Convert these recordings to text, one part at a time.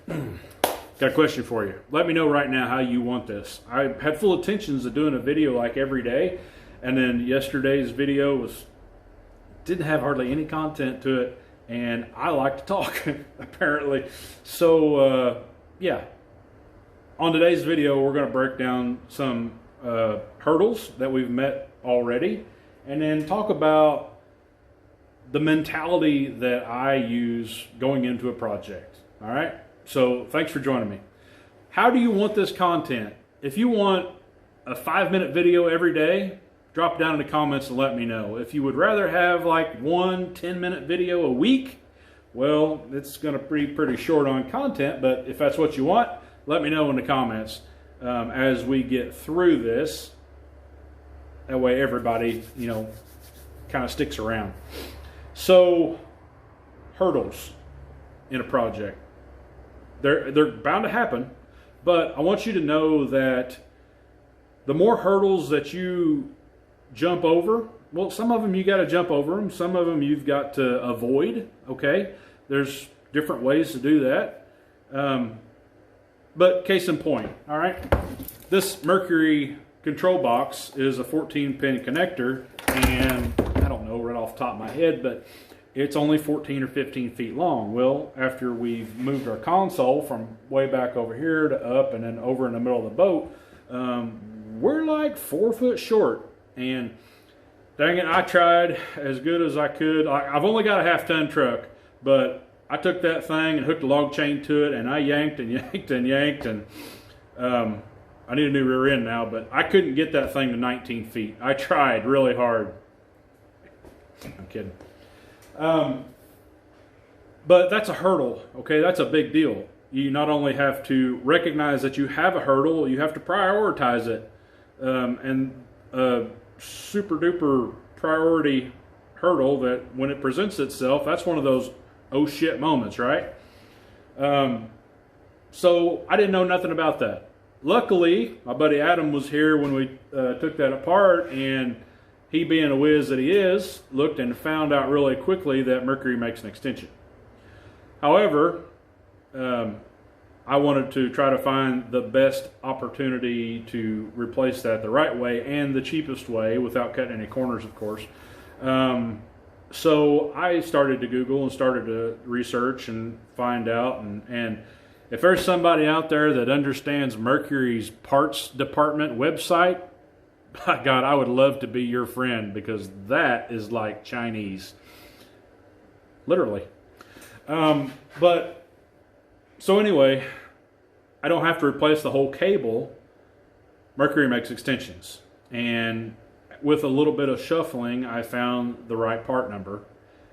Got a question for you. Let me know right now how you want this. I had full intentions of doing a video like every day, and then yesterday's video didn't have hardly any content to it, and I like to talk apparently. So yeah, on today's video we're going to break down some hurdles that we've met already, and then talk about the mentality that I use going into a project. All right, so thanks for joining me. How do you want this content? If you want a 5-minute video every day, drop down in the comments and let me know. If you would rather have like one 10-minute video a week, well, it's going to be pretty short on content, but if that's what you want, let me know in the comments as we get through this. That way everybody, kind of sticks around. So, hurdles in a project. They're bound to happen, but I want you to know that the more hurdles that you jump over, well, some of them you got to jump over them, some of them you've got to avoid, okay? There's different ways to do that. But case in point, all right? This Mercury control box is a 14-pin connector, and I don't know right off the top of my head, but it's only 14 or 15 feet long. Well, after we've moved our console from way back over here to up and then over in the middle of the boat, we're like 4 foot short. And dang it, I tried as good as I could. I've only got a half-ton truck, but I took that thing and hooked a log chain to it, and I yanked and yanked and yanked, and I need a new rear end now, but I couldn't get that thing to 19 feet. I tried really hard. I'm kidding. But that's a hurdle, okay? That's a big deal. You not only have to recognize that you have a hurdle, you have to prioritize it. And a super duper priority hurdle that when it presents itself, that's one of those oh shit moments, right? So I didn't know nothing about that. Luckily, my buddy Adam was here when we took that apart, and he, being a whiz that he is, looked and found out really quickly that Mercury makes an extension. However, I wanted to try to find the best opportunity to replace that the right way and the cheapest way without cutting any corners, of course. So I started to Google and started to research and find out. And if there's somebody out there that understands Mercury's parts department website, by God, I would love to be your friend, because that is like Chinese. Literally. So anyway, I don't have to replace the whole cable. Mercury makes extensions. And with a little bit of shuffling, I found the right part number.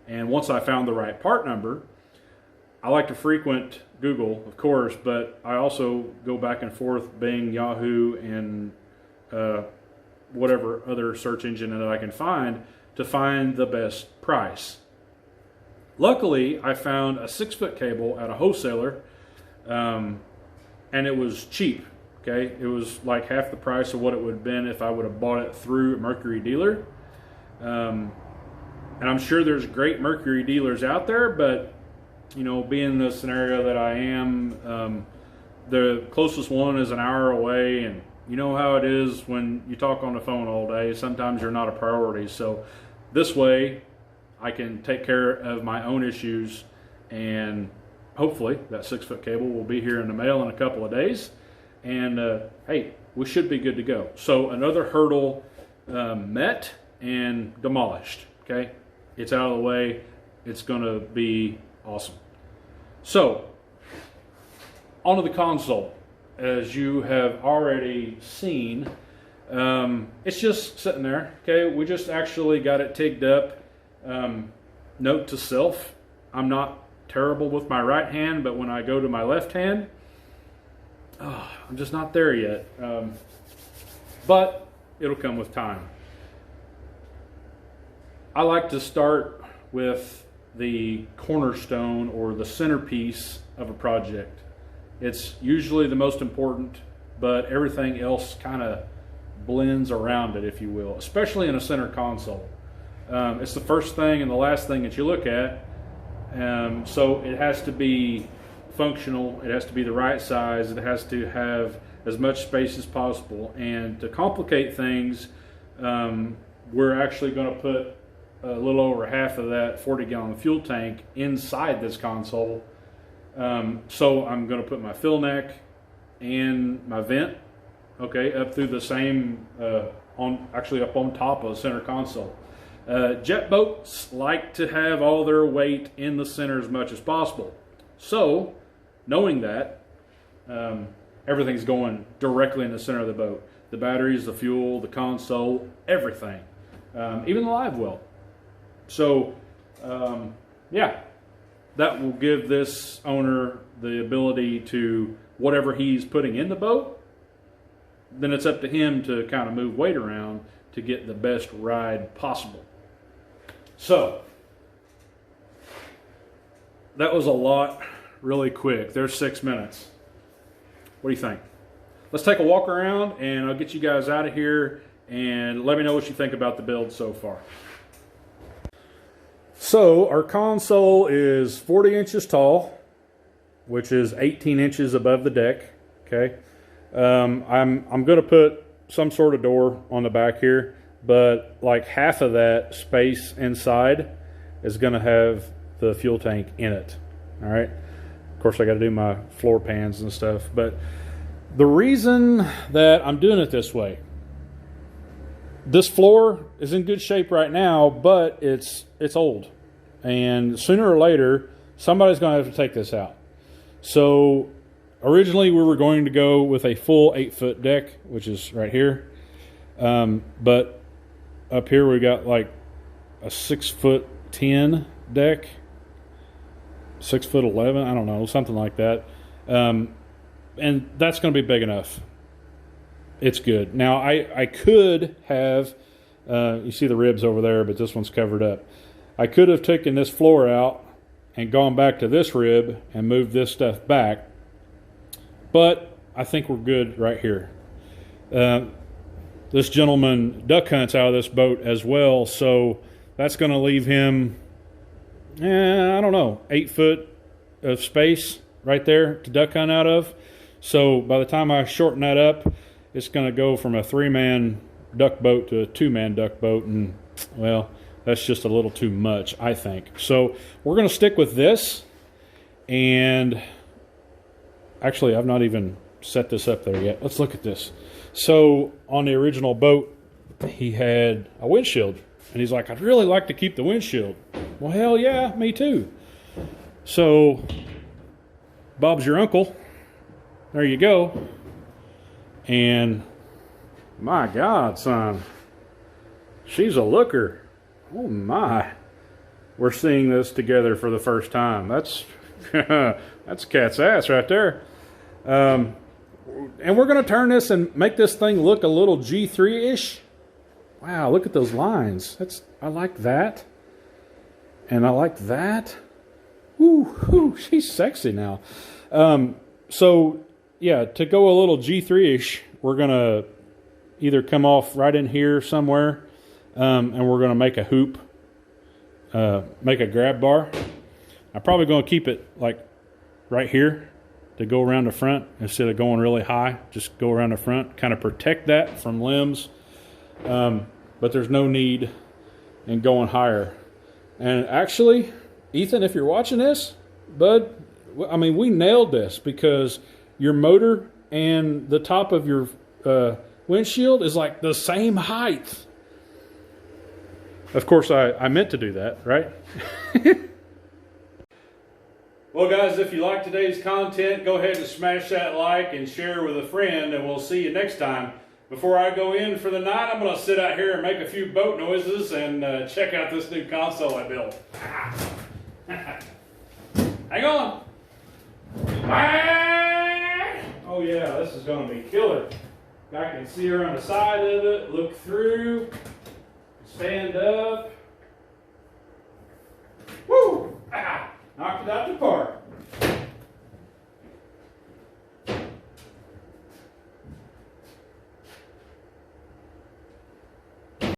And once I found the right part number, I like to frequent Google, of course, but I also go back and forth Bing, Yahoo, and whatever other search engine that I can find to find the best price. Luckily, I found a 6-foot cable at a wholesaler, and it was cheap. Okay, it was like half the price of what it would have been if I would have bought it through a Mercury dealer. And I'm sure there's great Mercury dealers out there, but being the scenario that I am, the closest one is an hour away, and you know how it is when you talk on the phone all day. Sometimes you're not a priority. So this way, I can take care of my own issues, and hopefully that 6-foot cable will be here in the mail in a couple of days. And hey, we should be good to go. So another hurdle met and demolished. Okay, it's out of the way. It's going to be awesome. So onto the console. As you have already seen, it's just sitting there. Okay, we just actually got it tigged up. Note to self, I'm not terrible with my right hand, but when I go to my left hand, I'm just not there yet. But it'll come with time. I like to start with the cornerstone or the centerpiece of a project. It's usually the most important, but everything else kind of blends around it, if you will, especially in a center console. It's the first thing and the last thing that you look at, so it has to be functional. It has to be the right size. It has to have as much space as possible. And to complicate things, we're actually going to put a little over half of that 40-gallon fuel tank inside this console. So I'm going to put my fill neck and my vent, okay, up through the same, actually up on top of the center console. Jet boats like to have all their weight in the center as much as possible. So, knowing that, everything's going directly in the center of the boat. The batteries, the fuel, the console, everything. Even the live well. So, yeah, that will give this owner the ability to, whatever he's putting in the boat, then it's up to him to kind of move weight around to get the best ride possible. So, that was a lot really quick. There's 6 minutes. What do you think? Let's take a walk around and I'll get you guys out of here and let me know what you think about the build so far. So our console is 40 inches tall, which is 18 inches above the deck. Okay, I'm going to put some sort of door on the back here, but like half of that space inside is going to have the fuel tank in it. All right. Of course, I got to do my floor pans and stuff, but the reason that I'm doing it this way, this floor is in good shape right now, but it's old, and sooner or later somebody's going to have to take this out. So originally we were going to go with a full 8-foot deck, which is right here, but up here we got like a 6'10" deck, 6'11", I don't know, something like that, and that's going to be big enough. It's good. Now I could have, you see the ribs over there, but this one's covered up. I could have taken this floor out and gone back to this rib and moved this stuff back, but I think we're good right here. This gentleman duck hunts out of this boat as well, so that's going to leave him, I don't know, 8 foot of space right there to duck hunt out of. So by the time I shorten that up, it's going to go from a 3-man duck boat to a 2-man duck boat, and well, that's just a little too much, I think. So we're going to stick with this, and actually I've not even set this up there yet. Let's look at this. So on the original boat, he had a windshield, and he's like, I'd really like to keep the windshield. Well, hell yeah, me too. So Bob's your uncle. There you go. And my God, son, she's a looker. Oh my. We're seeing this together for the first time. That's that's cat's ass right there. And we're going to turn this and make this thing look a little G3-ish. Wow, look at those lines. I like that. And I like that. Woo, she's sexy now. So yeah, to go a little G3-ish, we're going to either come off right in here somewhere, and we're going to make a hoop, make a grab bar. I'm probably going to keep it like right here to go around the front instead of going really high. Just go around the front, kind of protect that from limbs. But there's no need in going higher. And actually, Ethan, if you're watching this, bud, I mean, we nailed this because your motor and the top of your windshield is like the same height. Of course, I meant to do that, right? Well, guys, if you like today's content, go ahead and smash that like and share with a friend, and we'll see you next time. Before I go in for the night, I'm going to sit out here and make a few boat noises and check out this new console I built. Hang on. Oh yeah, this is going to be killer. I can see around the side of it, look through, stand up.